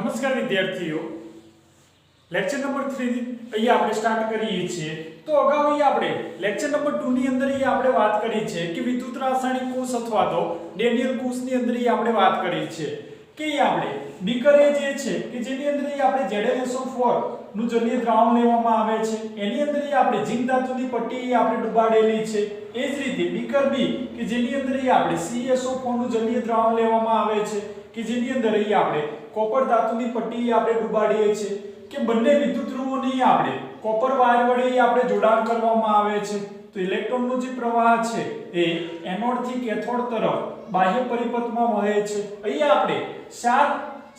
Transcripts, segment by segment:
નમસ્કાર વિદ્યાર્થીઓ, lecture number 3 અહીંયા આપણે સ્ટાર્ટ કરીએ છીએ। તો અગાઉ આપણે લેક્ચર નંબર 2 ની અંદર આપણે વાત કરી છે કે વિદ્યુત રાસાયણિક કોષ અથવા તો ડેનિયલ કોષની અંદર આપણે વાત કરી છે કે આપણે બીકર જે છે કે જેની અંદર આપણે ZnSO4 નું જલીય દ્રાવણ લેવામાં આવે છે, એની અંદર આપણે ઝિંક ધાતુની પટ્ટી આપણે ડુબાડેલી છે। એ જ રીતે બીકર બી કે જેની અંદર આપણે CaSO4 નું જલીય દ્રાવણ લેવામાં આવે છે કે જેની અંદર આપણે કોપર ધાતુની પટ્ટી આપણે ડુબાડીએ છીએ કે બંને વિદ્યુત ધ્રુવોની આપણે કોપર વાયર વડે આપણે જોડાણ કરવામાં આવે છે। તો ઇલેક્ટ્રોનનો જે પ્રવાહ છે એ એનોડ થી કેથોડ તરફ બાહ્ય પરિપથમાં વહે છે। અહીંયા આપણે ચાર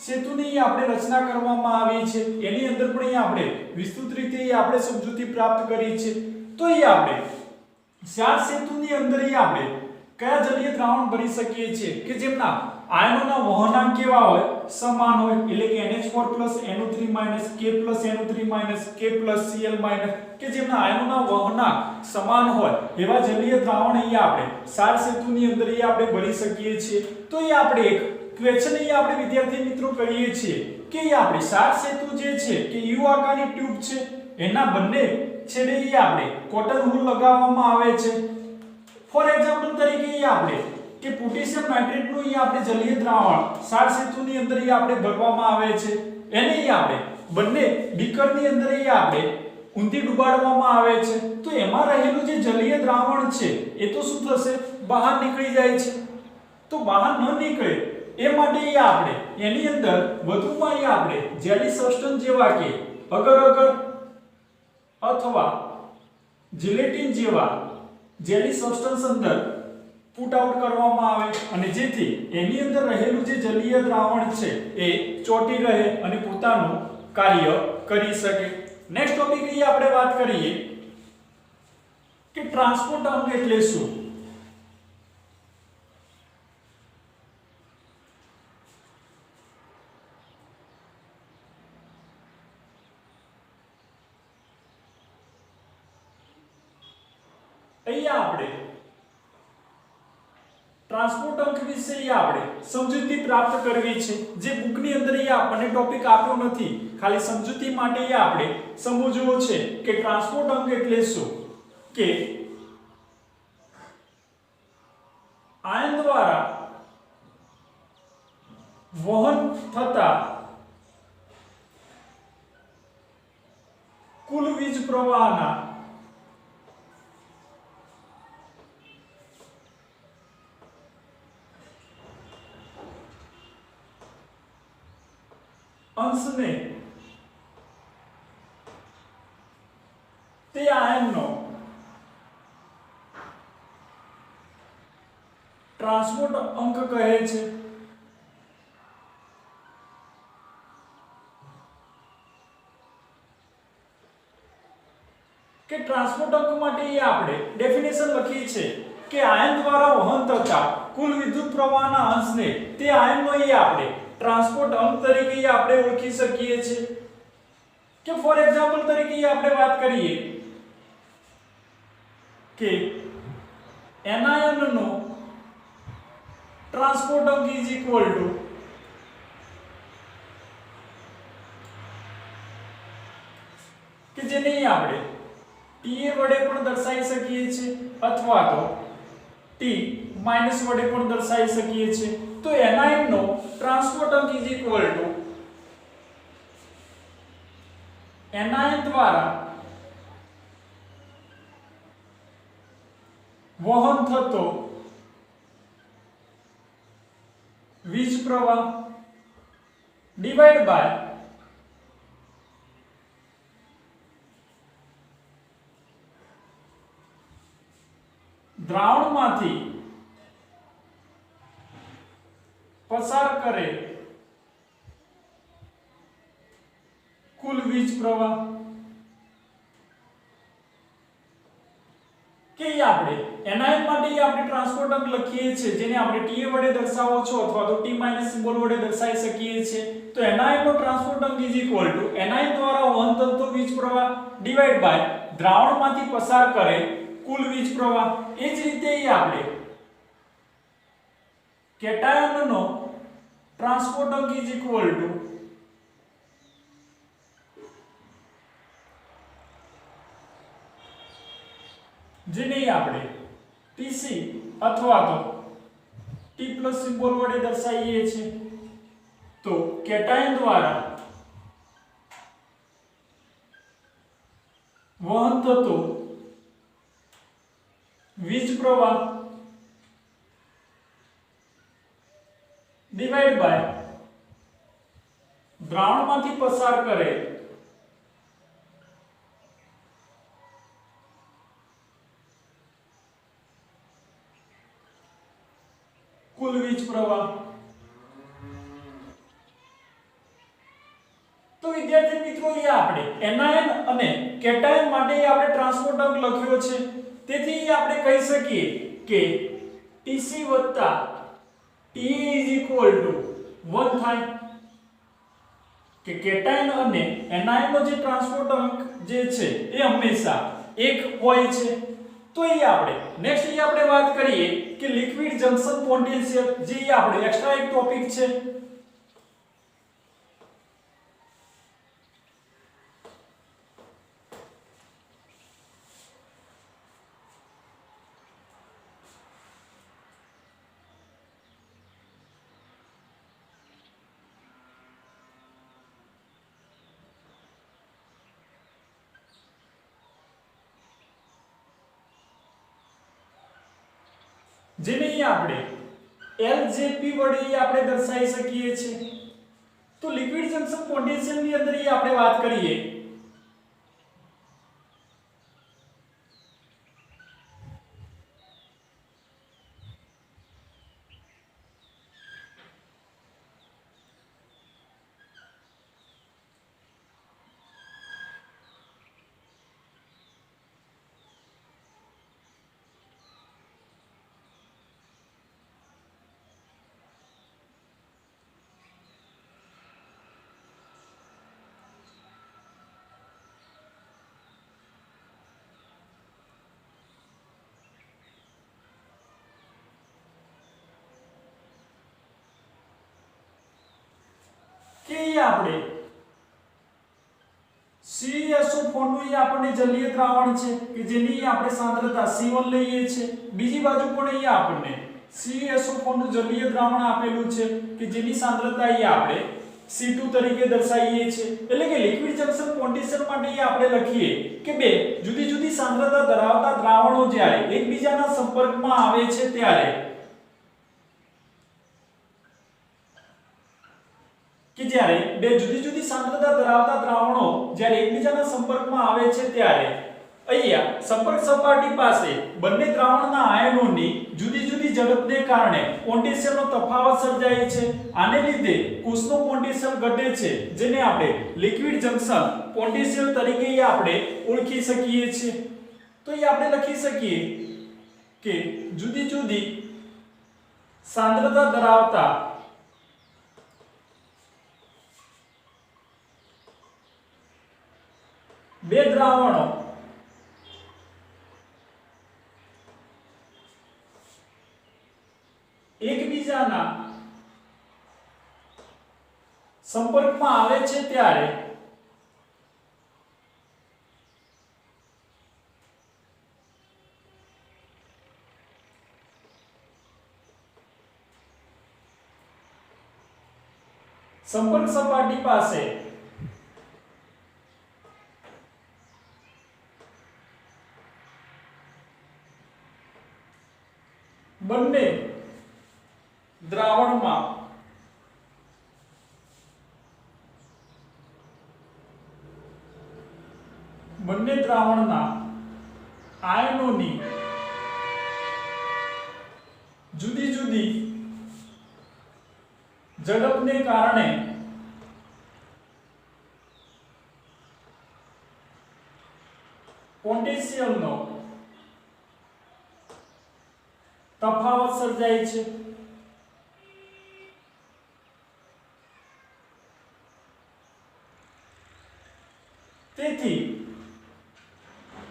સેતુની આપણે રચના કરવામાં આવી છે, એની અંદર પણ આપણે વિસ્તૃત રીતે આપણે સમજૂતી પ્રાપ્ત કરી છે। તો અહીંયા આપણે ચાર સેતુની અંદર આપણે કયા જલીય દ્રાવણ ભરી શકીએ છીએ કે જેમના આયનોના વહનાંક કેવા હોય, સમાન હોય, એટલે કે NH4 NO3 K NO3 K Cl કે જેમના આયનોના વહનાંક સમાન હોય એવા જલીય દ્રાવણ અહીંયા આપણે ચાર સેતુની અંદર આપણે ભરી શકીએ છીએ। તો એ આપણે એક ક્વેશ્ચન અહીંયા આપણે વિદ્યાર્થી મિત્રો કરીએ છીએ કે આપણે ચાર સેતુ જે છે કે યુ આકારની ટ્યુબ છે, એના બંને છેડે આપણે કોટન વૂલ લગાવવામાં આવે છે। ફોર એક્ઝામ્પલ તરીકે આપણે કે પોટેશિયમ નાઇટ્રેટ નું આપણે જલીય દ્રાવણ ચાર સેતુની અંદર આપણે ભરવામાં આવે છે, એને આપણે બંને બીકરની અંદર આપણે ઊંધી ડુબાડવામાં આવે છે। તો એમાં રહેલું જે જલીય દ્રાવણ છે એ તો શું થશે, બહાર નીકળી જાય છે। તો બહાર ન નીકળે એ માટે આપણે એની અંદર વધુમાં આપણે જેલી સબસ્ટન્સ જેવા કે અગર અગર અથવા જીલેટિન જેવા જેલી સબસ્ટન્સ અંદર પુટ આઉટ કરવામાં આવે અને જેથી એની અંદર રહેલું જે જલીય દ્રાવણ છે એ ચોટી રહે અને પોતાનું કાર્ય કરી શકે। નેક્સ્ટ ટોપિક આપણે વાત કરીએ કે ટ્રાન્સપોર્ટ અંગ એટલે શું। અહીંયા આપણે ટ્રાન્સપોર્ટ અંક વિશે આપણે સમજૂતી પ્રાપ્ત કરવી છે, જે બુકની અંદર આપણને ટોપિક આપ્યો નથી, ખાલી સમજૂતી માટે આપણે સમજવું છે કે ટ્રાન્સપોર્ટ અંક એટલે શું। કે આયન દ્વારા વહન થતા કુલ વીજ પ્રવાહના અંશને તે આયનનો ટ્રાન્સપોર્ટ અંક કહે છે। કે ટ્રાન્સપોર્ટ અંક માટે આપણે ડેફિનેશન લખી છે કે આયન દ્વારા વહન થતા કુલ વિદ્યુત પ્રવાહના અંશને તે આયનનો આપણે ટ્રાન્સપોર્ટ અંક તરીકે આપણે ઓળખી શકીએ છીએ। કે ફોર એક્ઝામ્પલ તરીકે આપણે વાત કરીએ કે એનાયનનો ટ્રાન્સપોર્ટ અંક કે જેને આપણે TA વડે પણ દર્શાવી શકીએ છીએ અથવા તો T માઈનસ વડે પણ દર્શાવી શકીએ છીએ। તો એનાયનનો ટ્રાન્સપોર્ટ અંક એનાયન દ્વારા વહન થતો વીજ પ્રવાહ ડિવાઇડ બાય દ્રાવણમાંથી પસાર કરે કુલ વીજ પ્રવાહ। કે આપણે એનાયન માટે આપણે ટ્રાન્સપોર્ટ અંક લખીએ છીએ, જેને આપણે TA વડે દર્શાવો છો અથવા તો T માઈનસ સિમ્બોલ વડે દર્શાવી શકીએ છીએ। તો એનાયનનો ટ્રાન્સપોર્ટ અંક એનાયન દ્વારા વહન થતો વીજ પ્રવાહ ડિવાઇડ બાય દ્રાવણમાંથી પસાર કરે કુલ વીજ પ્રવાહ। એ જ રીતે આપણે કેટાયનનો ટ્રાન્સપોર્ટ અંક જેને આપણે TC અથવા તો T પ્લસ સિમ્બોલ વડે દર્શાવીએ છીએ તો કેટાયન દ્વારા વહન થતો વીજ પ્રવાહ ડિવાઇડ બાય દ્રાવણમાંથી પસાર કરે કુલ વીજ પ્રવાહ. તો વિદ્યાર્થી મિત્રો એ આપણે એનાયન અને કેટાયન માટે આપણે ટ્રાન્સપોર્ટ અંક લખ્યો છે, તેથી આપણે કહી શકીએ કે TC તા TA 1 થાય કે કેટાયન અને એનાયનનો જે ટ્રાન્સપોર્ટ અંક જે છે એ હંમેશા 1 હોય છે. તો એ આપણે નેક્સ્ટ એ આપણે વાત કરીએ કે લિક્વિડ જંકશન પોટેન્શિયલ, જે આપણે એક્સ્ટ્રા એક ટોપિક છે. જેને આપણે LJP વડે આપણે દર્શાવી શકીએ છીએ. તો લિક્વિડ જંકશન પોટેન્શિયલ ની અંદર આપણે વાત કરીએ કે આપણે CSO4 નું આપણને જલીય દ્રાવણ છે કે જેની આપણે સાંદ્રતા C1 લઈએ છીએ. બીજી બાજુ પણ આપણને CSO4 નું જલીય દ્રાવણ આપેલું છે કે જેની સાંદ્રતા આપણે C2 તરીકે દર્શાવીએ છીએ. એટલે કે લિક્વિડ જંકશન પોટેન્શિયલ માટે આપણે લખીએ કે બે જુદી જુદી સાંદ્રતા ધરાવતા દ્રાવણો જ્યારે એકબીજાના સંપર્કમાં આવે છે ત્યારે કે જ્યારે બે જુદી જુદી સાંદ્રતા ધરાવતા દ્રાવણો જ્યારે એકબીજાના સંપર્કમાં આવે છે ત્યારે અહીંયા સંપર્ક સપાટી પાસે બંને દ્રાવણના આયનોની જુદી જુદી ઝડપને કારણે પોટેન્શિયલનો તફાવત સર્જાય છે. આને લીધે કોષનો પોટેન્શિયલ ઘટે છે, જેને આપણે લિક્વિડ જંકશન પોટેન્શિયલ તરીકે આપણે ઓળખી શકીએ છીએ. તો એ આપણે લખી શકીએ કે જુદી જુદી સાંદ્રતા ધરાવતા બે દ્રાવણો એકબીજાના સંપર્કમાં આવે છે ત્યારે સંપર્ક સપાટી પાસે બંને દ્રાવણમાં બંને દ્રાવણના આયનોની જુદી જુદી ઝડપને કારણે પોટેન્શિયલનો તફાવત સર્જાય છે. તેથી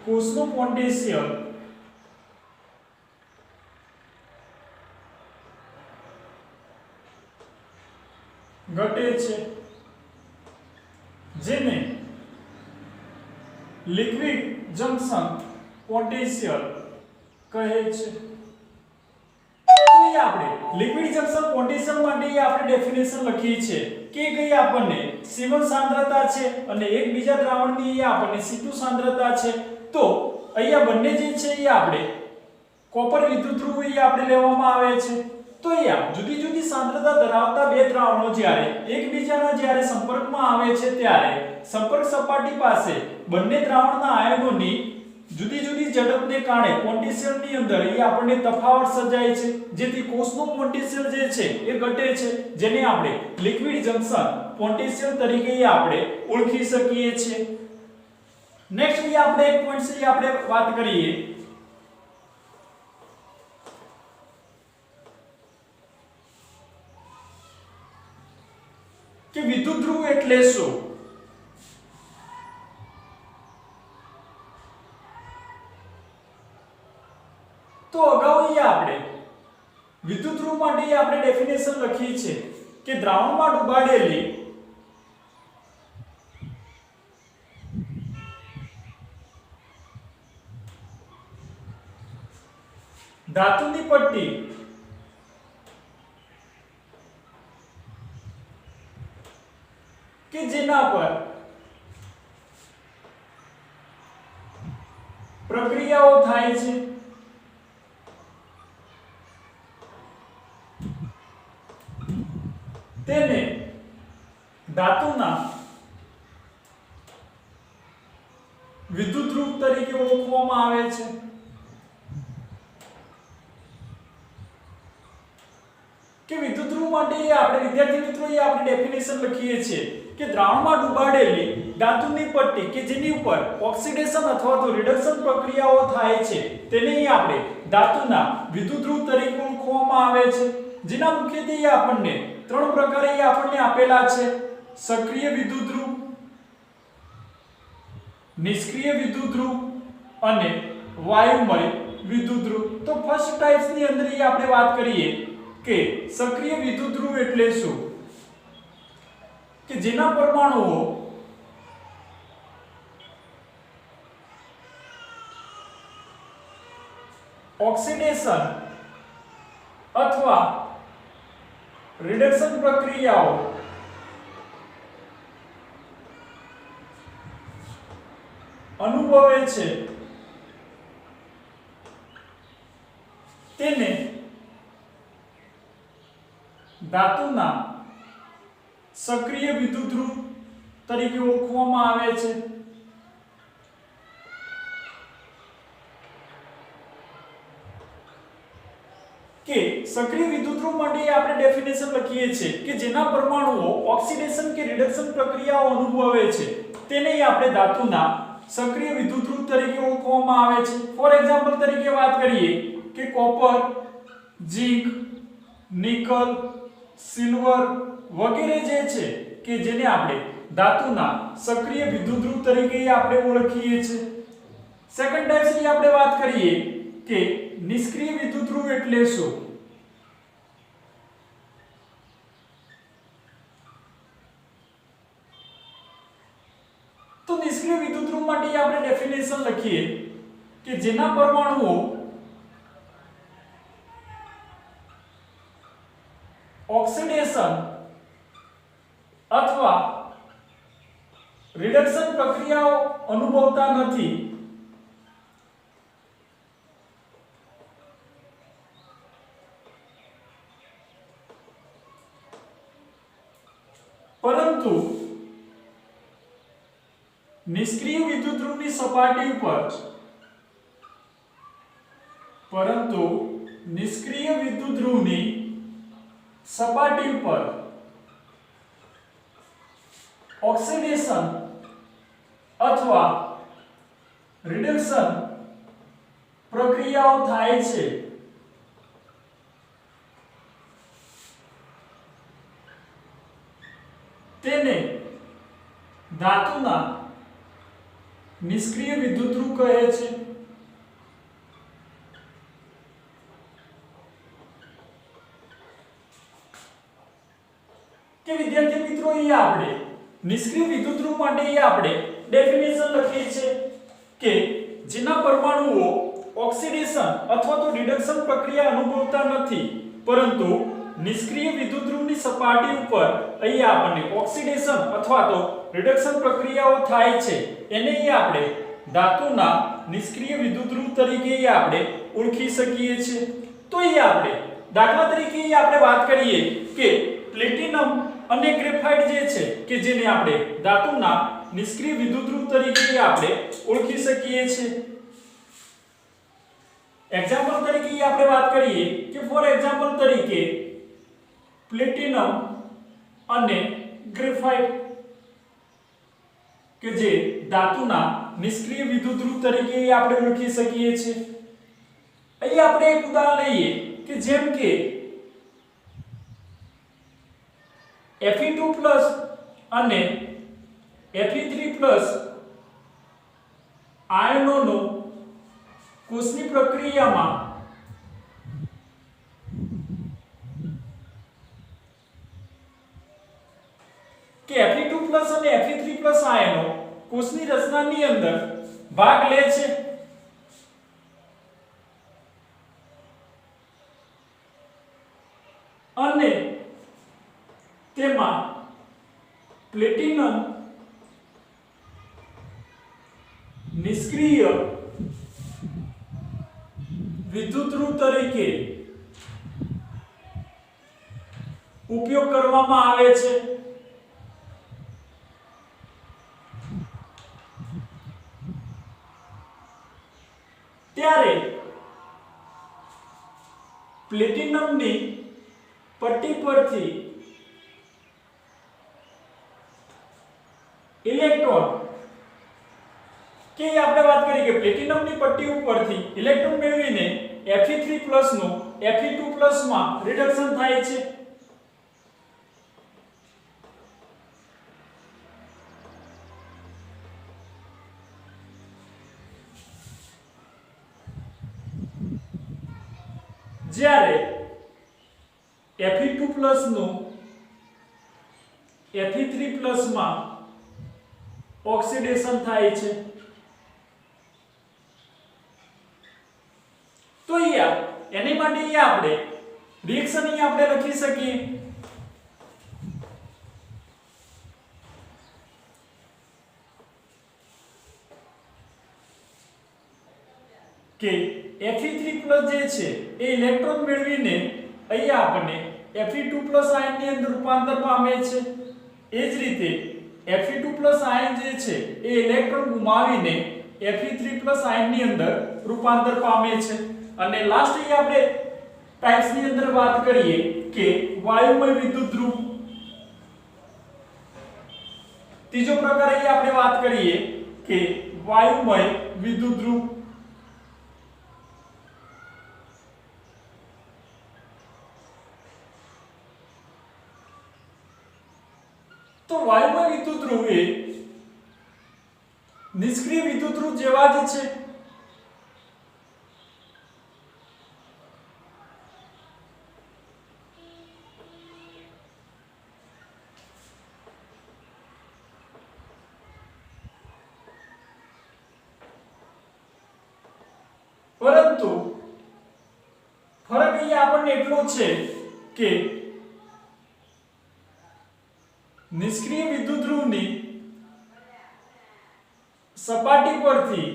કોષનું પોટેન્શિયલ ઘટે છે, જેને લિક્વિડ જંકશન પોટેન્શિયલ કહે છે. તો અહીંયા આપણે લિક્વિડ જંકશન પોટેન્શિયલ માટે આપણે ડેફિનેશન લખી છે કે કઈ આપણને C1 સાંદ્રતા છે અને એકબીજા દ્રાવણની આપણને C2 સાંદ્રતા છે. તો અહીંયા બંને જે છે એ આપણે કોપર વિદ્યુતધ્રુવ અહીંયા આપણે લેવામાં આવે છે. તો અહીંયા જુદી જુદી સાંદ્રતા ધરાવતા બે દ્રાવણો જ્યારે એકબીજાના જ્યારે સંપર્કમાં આવે છે ત્યારે સંપર્ક સપાટી પાસે બંને દ્રાવણના આયનોની જુદી જુદી ઝડપને કારણે પોટેન્શિયલની અંદર એ આપણને તફાવત સર્જાય છે, જેથી કોષનું પોટેન્શિયલ જે છે એ ઘટે છે, જેને આપણે લિક્વિડ જંકશન પોટેન્શિયલ તરીકે આપણે ઓળખી શકીએ છીએ. નેક્સ્ટ અહીંયા આપણે એક પોઈન્ટ છે આપણે વાત કરીએ કે વિદ્યુતધ્રુવ એટલે શું? તો અગાઉ અહીંયા આપણે વિદ્યુતધ્રુવ માટે આપણે ડેફિનેશન લખી છે કે દ્રાવણમાં ડૂબાડેલી ધાતુની પટ્ટી કે જેના પર પ્રક્રિયાઓ થાય છે તેને ધાતુના વિદ્યુતધ્રુવ તરીકે ઓળખવામાં આવે છે. કે વિદ્યુતધ્રુવ માટે આપણે વિદ્યાર્થી મિત્રો આપણે ડેફિનેશન લખીએ છીએ કે દ્રાવણમાં ડૂબાડેલી ધાતુની પટ્ટી કે જેની ઉપર ઓક્સિડેશન અથવા તો રિડક્શન પ્રક્રિયાઓ થાય છે તેને આપણે ધાતુના વિદ્યુતધ્રુવ તરીકે ઓળખવામાં આવે છે. જેના મુખ્યત્વે આપણને ત્રણ પ્રકારે આપણને આપેલા છે: સક્રિય વિદ્યુતધ્રુવ, નિષ્ક્રિય વિદ્યુતધ્રુવ અને વાયુમય વિદ્યુતધ્રુવ. તો ફર્સ્ટ ટાઇપ્સ ની અંદર આપણે વાત કરીએ કે સક્રિય વિદ્યુતધ્રુવ એટલે શું? કે જેના પરમાણુઓ ઓક્સિડેશન અથવા રિડક્શન પ્રક્રિયાઓ અનુભવે છે તેને ધાતુના સક્રિય વિદ્યુતધ્રુવ તરીકે ઓળખવામાં આવે છે. કે સક્રિય વિદ્યુતધ્રુવ માટે આપણે ડેફિનેશન લખીએ છીએ કે જેના પરમાણુઓ ઓક્સિડેશન કે રિડક્શન પ્રક્રિયાઓ અનુભવે છે તેને આપણે ધાતુના સક્રિય વિદ્યુતધ્રુવ તરીકે ઓળખવામાં આવે છે. ફોર એક્ઝામ્પલ તરીકે વાત કરીએ કે કોપર, ઝીંક, નિકલ, સિલ્વર વગેરે જે છે કે જેને આપણે ધાતુના સક્રિય વિદ્યુતધ્રુવ તરીકે આપણે ઓળખીએ છીએ. સેકન્ડ ટાઇપ્સની આપણે વાત કરીએ કે નિષ્ક્રિય વિદ્યુતધ્રુવ એટલે શું? તો નિષ્ક્રિય વિદ્યુતધ્રુવ માટે આપણે ડેફિનેશન લખીએ કે જેના પરમાણુઓ ઓક્સિડેશન અથવા રિડક્શન પ્રક્રિયાઓ અનુભવતા નથી પરંતુ નિષ્ક્રિય વિદ્યુતધ્રુવની સપાટી ઉપર ઓક્સિડેશન અથવા રિડક્શન પ્રક્રિયાઓ થાય છે તેને ધાતુના નિષ્ક્રિય વિદ્યુતધ્રુવ કહે છે. કે વિદ્યાર્થી મિત્રો અહીંયા આપણે નિષ્ક્રિય વિદ્યુતધ્રુવ માટે આપણે ડેફિનેશન લખીએ છે કે જેના પરમાણુઓ ઓક્સિડેશન અથવા તો રિડક્શન પ્રક્રિયા અનુભવતા નથી, પરંતુ નિષ્ક્રિય વિદ્યુતધ્રુવની સપાટી ઉપર અહીંયા આપણને ઓક્સિડેશન અથવા તો રિડક્શન પ્રક્રિયાઓ થાય છે, એને અહીંયા આપણે ધાતુના નિષ્ક્રિય વિદ્યુતધ્રુવ તરીકે આપણે ઓળખી શકીએ છીએ. તો અહીંયા આપણે દાખલા તરીકે આપણે વાત કરીએ કે પ્લેટિનમ અને ગ્રેફાઇટ જે છે કે જેને આપણે ધાતુના નિષ્ક્રિય વિદ્યુતધ્રુવ તરીકે આપણે ઓળખી શકીએ છીએ. એક્ઝામ્પલ તરીકે આપણે વાત કરીએ કે ફોર એક્ઝામ્પલ તરીકે પ્લેટિનમ અને ગ્રેફાઇટ કે જે ધાતુના નિષ્ક્રિય વિદ્યુતધ્રુવ તરીકે આપણે ઓળખી શકીએ છીએ. અહીં આપણે એક ઉદાહરણ લઈએ કે જેમ કે Fe2+ અને Fe3+ આયનોનો કોષની પ્રક્રિયામાં કે Fe2+ અને Fe3+ આયનો કોષની રચનાની અંદર ભાગ લે છે. અને તેમાં પ્લેટિનમ નિષ્ક્રિય વિદ્યુતધ્રુવ તરીકે ઉપયોગ કરવામાં આવે છે. ત્યારે પ્લેટિનમની પટ્ટી પરથી ઇલેક્ટ્રોન કે આપણે વાત કરી કે પ્લેટિનમની પટ્ટી ઉપરથી ઇલેક્ટ્રોન મેળવીને Fe3+ નું Fe2+ માં રિડક્શન થાય છે. જ્યારે Fe2+ નું Fe3+ માં ઓક્સિડેશન થાય છે. તો અહીંયા એની માટે અહીંયા આપણે રિએક્શન અહીંયા આપણે લખી શકીએ કે Fe3+ જે છે એ ઇલેક્ટ્રોન મેળવીને અહીંયા આપણને Fe2+ આયનની અંદર રૂપાંતર પામે છે. એ જ રીતે Fe2+ આયન જે છે એ ઇલેક્ટ્રોન ગુમાવીને Fe3+ આયનની અંદર રૂપાંતર પામે છે. અને લાસ્ટ અહીંયા આપણે ટાઇપ્સની અંદર વાત કરીએ કે વાયુમય વિદ્યુતધ્રુવ. ત્રીજો પ્રકાર અહીંયા આપણે વાત કરીએ કે વાયુમય વિદ્યુતધ્રુવ. તો વાયુમય વિદ્યુતધ્રુવ એ નિષ્ક્રિય વિદ્યુતધ્રુવ જેવા જ છે. પરંતુ ફરક અહીંયા આપણને એટલો છે કે નિષ્ક્રિય વિદ્યુતધ્રુવની સપાટી પરથી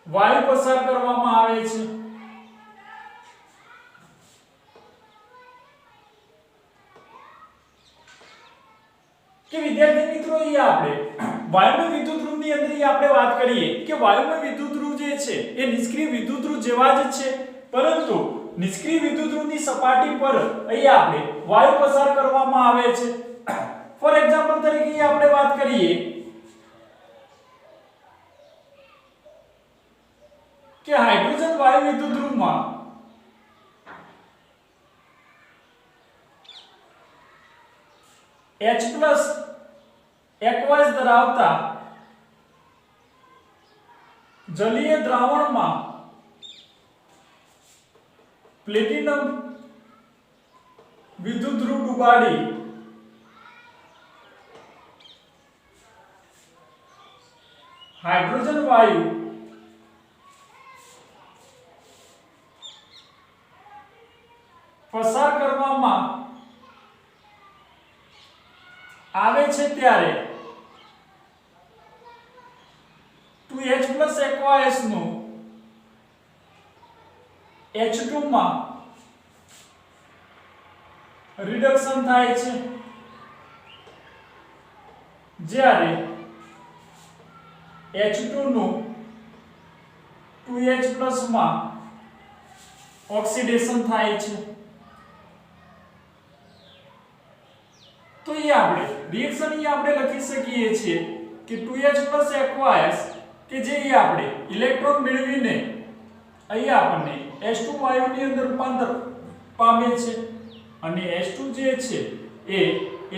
વાયુ પસાર કરવામાં આવે છે. કે વિદ્યાર્થી મિત્રો અહીંયા આપણે વાયુમય વિદ્યુતધ્રુવની અંદર આપણે વાત કરીએ કે વાયુમય વિદ્યુતધ્રુવ જે છે એ નિષ્ક્રિય વિદ્યુતધ્રુવ જેવા જ છે, પરંતુ નિષ્ક્રિય વિદ્યુતધ્રુવની સપાટી પર અહીંયા આપણે વાયુ પસાર કરવામાં આવે છે. ફોર એક્ઝામ્પલ તરીકે આપણે વાત કરીએ કે હાઇડ્રોજન વાયુ વિદ્યુતધ્રુવમાં H+ એક્વાઇસ ધરાવતા જલીય દ્રાવણમાં પ્લેટિનમ વિદ્યુતધ્રુવ ડુબાડી હાઇડ્રોજન વાયુ પસાર કરવામાં આવે છે ત્યારે 2H+ aqueous નું H2 માં રિડક્શન થાય છે, જ્યારે H2 નું 2H+ માં ઓક્સિડેશન થાય છે. તો એ આપણે રિએક્શન આપણે લખી શકીએ છીએ કે 2H+ aqueous કે જે આપણે ઇલેક્ટ્રોન મેળવીને અહીં આપણને H2 વાયુની અંદર રૂપાંતર પામે છે અને H2 જે છે એ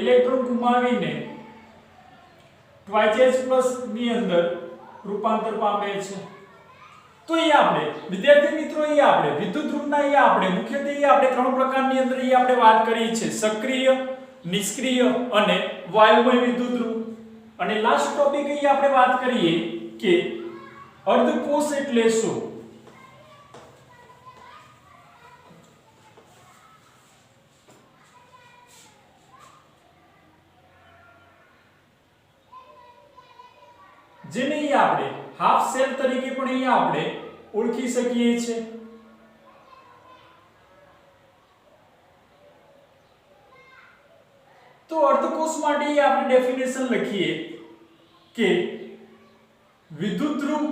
ઇલેક્ટ્રોન ગુમાવીને 2H+ ની અંદર રૂપાંતર પામે છે. તો એ આપણે વિદ્યાર્થી મિત્રો એ આપણે વિદ્યુત ધ્રુવના એ આપણે મુખ્યત્વે એ આપણે ત્રણ પ્રકારની અંદર એ આપણે વાત કરી છે: સક્રિય, નિષ્ક્રિય અને વાયુમય વિદ્યુત ધ્રુવ. અને લાસ્ટ ટોપિક એ આપણે વાત કરીએ કે અર્ધકોષ એટલે શું. જેને આપણે હાફ શેલ તરીકે પણ અહીંયા આપણે ઓળખી શકીએ છીએ. તો અર્ધકોષ માટે આપણે ડેફિનેશન લખીએ કે વિદ્યુત ધ્રુવ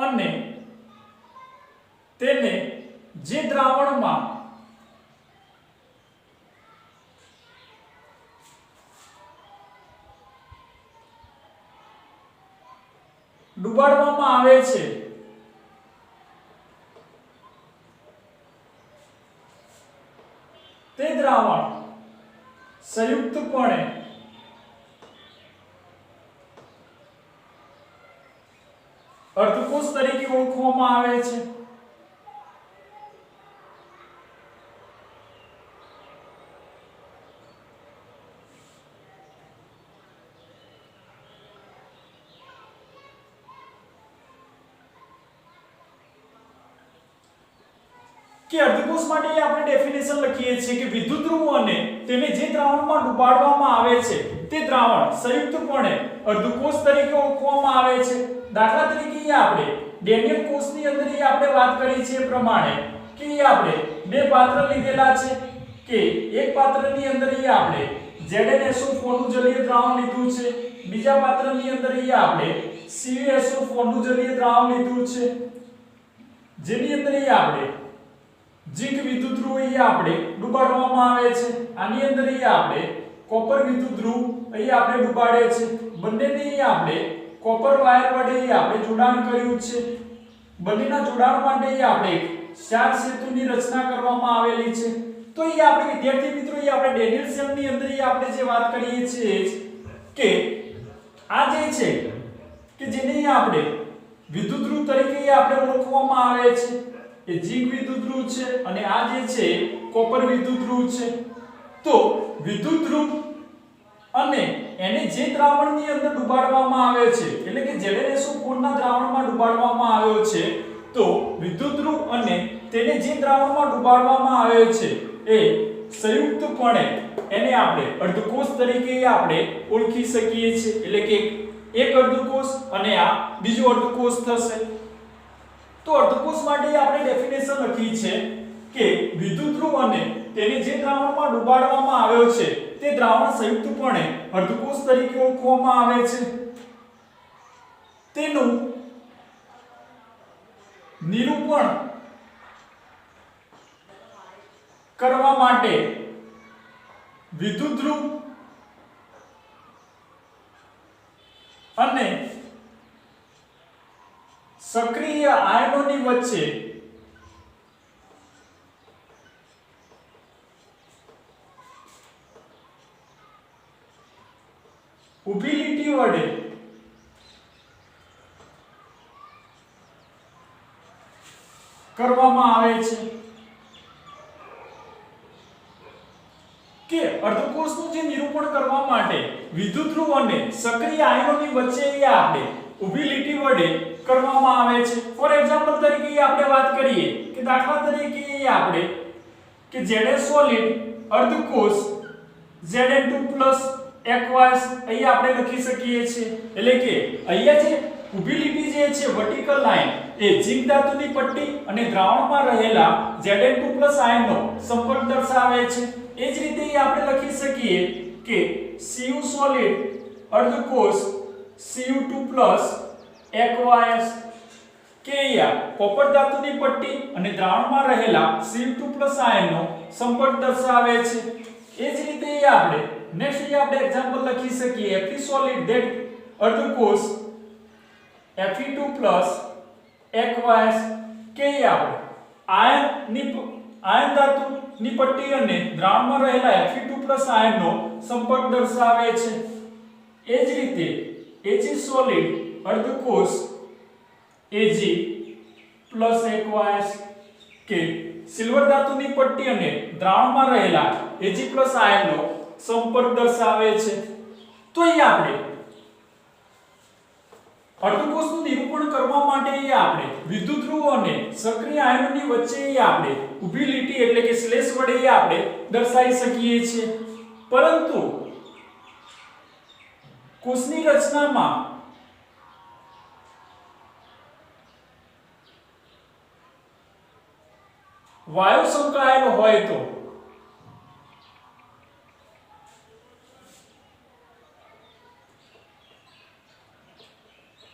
અને તેને જે દ્રાવણમાં ડુબાડવામાં આવે છે તે દ્રાવણ સંયુક્તપણે અર્ધકોષ તરીકે ઓળખવામાં આવે છે. કે અર્ધકોષ માટે આપણે ડેફિનેશન લખીએ છીએ કે વિદ્યુત ધ્રુવ અને તેને જે દ્રાવણમાં ડુબાડવામાં આવે છે તે દ્રાવણ સંયુક્તપણે અર્ધકોષ તરીકે ઓળખવામાં આવે છે. દાખલા તરીકે આપણે ડેનિયલ કોષની અંદર આપણે વાત કરી છે એ પ્રમાણે કે આપણે બે પાત્ર લીધેલા છે કે એક પાત્રની અંદર આપણે ZnSO4 નું જલીય દ્રાવણ લીધું છે, બીજા પાત્રની અંદર આપણે CuSO4 નું જલીય દ્રાવણ લીધું છે, જેની અંદર આપણે ઝિંક વિદ્યુત ધ્રુવ આપણે ડુબાડવામાં આવે છે. આની અંદર આપણે કોપર વિદ્યુત ધ્રુવ આપણે ડુબાડે છે. બંનેને આપણે કોપર વાયર વડે આપણે જોડાણ કર્યું છે. બંનેના જોડાણ માટે આપણે ચાર સેતુની રચના કરવામાં આવેલી છે. તો આપણે વિદ્યાર્થી મિત્રો આપણે ડેનિયલ સેલની અંદર આપણે જે વાત કરીએ છીએ કે આ જે છે કે જેને આપણે વિદ્યુત ધ્રુવ તરીકે આપણે ઓળખવામાં આવે છે એ ઝિંક વિદ્યુત ધ્રુવ છે અને આ જે છે કોપર વિદ્યુત ધ્રુવ છે. તો વિદ્યુત ધ્રુવ અને એને જે દ્રાવણની અંદર ડુબાડવામાં આવે છે એટલે કે ZnSO4 ના દ્રાવણમાં ડુબાડવામાં આવ્યો છે તો વિદ્યુત ધ્રુવ અને તેને જે દ્રાવણમાં ડુબાડવામાં આવે છે એ સંયુક્તપણે એને આપણે અર્ધકોષ તરીકે આપણે ઓળખી શકીએ છીએ. એટલે કે એક અર્ધકોષ અને આ બીજો અર્ધકોષ થશે. તો અર્ધકોષ માટે આપણે ડેફિનેશન લખી છે કે વિદ્યુત ધ્રુવ અને તેને જે દ્રાવણમાં ડુબાડવામાં આવ્યો છે તે દ્રાવણ સંયુક્તપણે અર્ધકોષ તરીકે ઓળખવામાં આવે છે. તેનું નિરૂપણ કરવા માટે વિદ્યુત ધ્રુવ અને સક્રિય આયનોની વચ્ચે ઊભી લીટી વડે કરવામાં આવે છે કે અર્ધકોષનું જે નિરૂપણ કરવા માટે વિદ્યુત ધ્રુવ અને સક્રિય આયનોની વચ્ચે અહીંયા આપણે ઊભી લીટી વડે કરવામાં આવે છે. ફોર એક્ઝામ્પલ તરીકે આપણે વાત કરીએ કે દાખલા તરીકે અહીંયા આપણે કે Zs સોલિડ અર્ધકોષ Zn2 aqueous અહીંયા આપણે લખી શકીએ છીએ. એટલે કે અહીંયા જે ઊભી લીટી જે છે વર્ટિકલ લાઈન એ ઝિંક ધાતુની પટ્ટી અને દ્રાવણમાં રહેલા Zn2+ આયનનો સંપર્ક દર્શાવે છે. એ જ રીતે આપણે લખી શકીએ કે Cu સોલિડ અર્ધકોષ Cu2+ aqueous કે અહીંયા કોપર ધાતુની પટ્ટી અને દ્રાવણમાં રહેલા Cu2+ આયનનો સંપર્ક દર્શાવે છે. એ જ રીતે આપણે નેક્સ્ટ આપણે એક્ઝામ્પલ લખી શકીએ Fe સોલિડ ધેટ અર્ધકોષ Fe2+ aqueous કે આપણે આયન ધાતુની પટ્ટી અને દ્રાવણમાં રહેલા Fe2+ આયનનો સંપર્ક દર્શાવે છે. એ જ રીતે Ag સોલિડ અર્ધકોષ Ag+ aqueous કે સિલ્વર ધાતુની પટ્ટી અને દ્રાવણમાં રહેલા Ag+ આયનનો સંપર્ક દર્શાવે છે. તો અહીં આપણે અર્ધકોષનું નિરૂપણ કરવા માટે આપણે વિદ્યુત ધ્રુવ અને સક્રિય આયનોની વચ્ચે આપણે ઊભી લીટી એટલે કે સ્લેશ વડે આપણે દર્શાવી શકીએ છીએ. પરંતુ કોષની રચનામાં વાયુ સંકળાયેલો હોય તો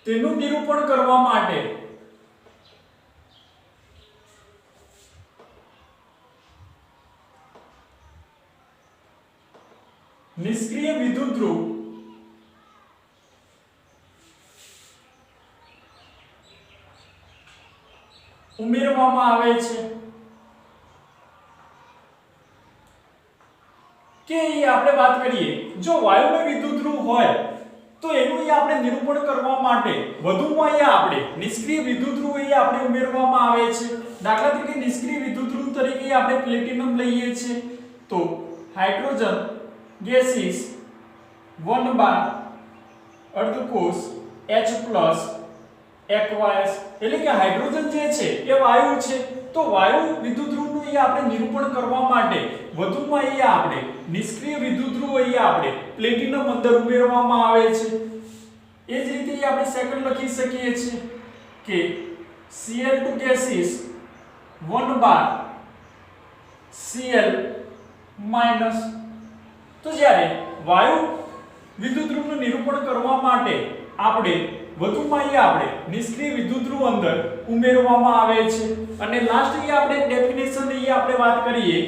તેનું નિરૂપણ કરવા માટે નિષ્ક્રિય વિદ્યુત ધ્રુવ ઉમેરવામાં આવે છે. કે આપણે વાત કરીએ જો વાયુમય વિદ્યુત ધ્રુવ હોય તો એનું આપણે નિરૂપણ કરવા માટે વધુમાં આપણે નિષ્ક્રિય વિદ્યુત ધ્રુવ આપણે ઉમેરવામાં આવે છે. દાખલા તરીકે નિષ્ક્રિય વિદ્યુત ધ્રુવ તરીકે આપણે પ્લેટિનમ લઈએ છીએ તો હાઇડ્રોજન ગેસીસ 1 બાર અર્ધકોષ H+ aqueous એટલે કે હાઇડ્રોજન જે છે એ વાયુ છે. તો વાયુ વિદ્યુત ધ્રુવનું આપણે નિરૂપણ કરવા માટે વધુમાં આપણે નિષ્ક્રિય વિદ્યુત ધ્રુવ આપણે પ્લેટિનમ અંદર ઉમેરવામાં આવે છે. એ જ રીતે આપણે સેકન્ડ લખી શકીએ છીએ કે Cl2 ગેસીસ 1 બાર Cl-. તો જ્યારે વાયુ વિદ્યુત ધ્રુવનું નિરૂપણ કરવા માટે આપણે વધુમાં આપણે નિષ્ક્રિય વિદ્યુત ધ્રુવ અંદર ઉમેરવામાં આવે છે. અને લાસ્ટ આપણે ડેફિનેશન આપણે વાત કરીએ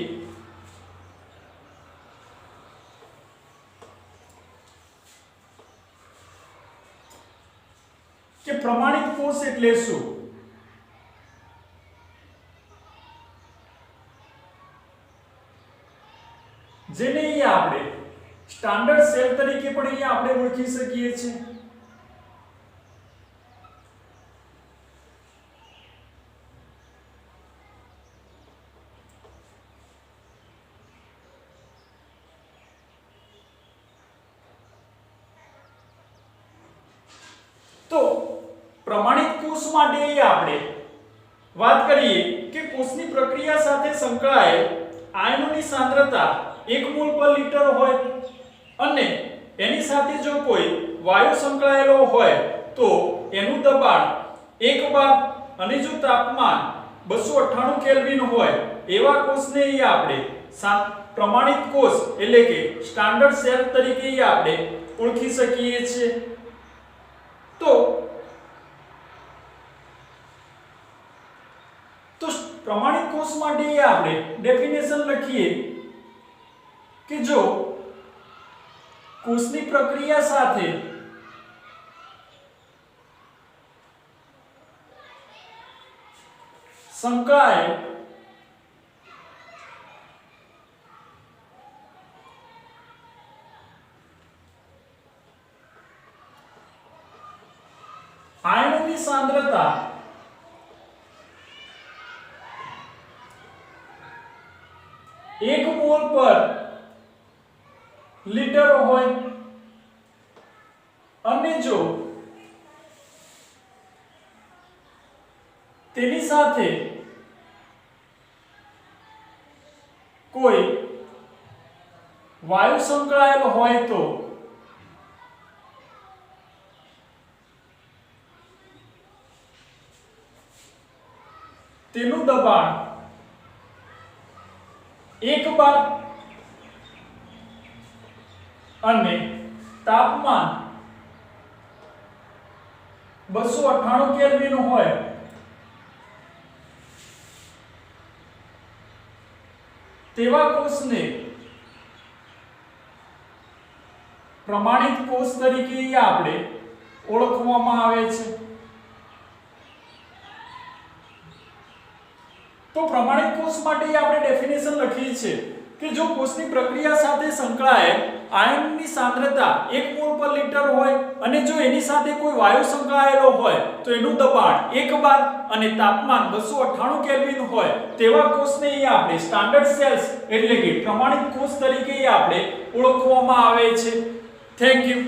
કે પ્રમાણિત કોષ એટલે શું? જેને આપણે સ્ટાન્ડર્ડ સેલ તરીકે પણ આપણે ઓળખી શકીએ છીએ. તો પ્રમાણિત કોષ માટે આપણે વાત કરીએ કે કોષની પ્રક્રિયા સાથે સંકળાયેલ આયનોની સાંદ્રતા 1 મોલ પર લિટર હોય અને એની સાથે જો કોઈ વાયુ સંકળાયેલો હોય તો એનું દબાણ 1 બાર અને જો તાપમાન 298 કેલ્વિન હોય એવા કોષને આપણે પ્રમાણિત કોષ એટલે કે સ્ટાન્ડર્ડ સેલ તરીકે આપણે ઓળખી શકીએ છીએ. તો પ્રમાણિત કોષ માટે આપણે ડેફિનેશન લખીએ કે જો કોષની પ્રક્રિયા સાથે સંકળાયેલ આયનોની સાંદ્રતા 1 મોલ પર લીટર હોય અને જો તેની સાથે કોઈ વાયુ સંકળાયેલો હોય તો તેનું દબાણ 1 બાર અને તાપમાન 298 કેલ્વિન હોય તેવા કોષને પ્રમાણિત કોષ તરીકે આપણે ઓળખવામાં આવે છે। તો પ્રમાણિત કોષ માટે આપણે ડેફિનેશન લખીએ છીએ કે જો કોષની પ્રક્રિયા સાથે સંકળાયેલ આયનની સાંદ્રતા 1 મોલ પર લિટર હોય અને જો એની સાથે કોઈ વાયુ સંકળાયેલો હોય તો એનું દબાણ 1 બાર અને તાપમાન 298 કેલ્વિન હોય તેવા કોષને આપણે સ્ટાન્ડર્ડ સેલ્સ એટલે કે પ્રમાણિત કોષ તરીકે આપણે ઓળખવામાં આવે છે। Thank you.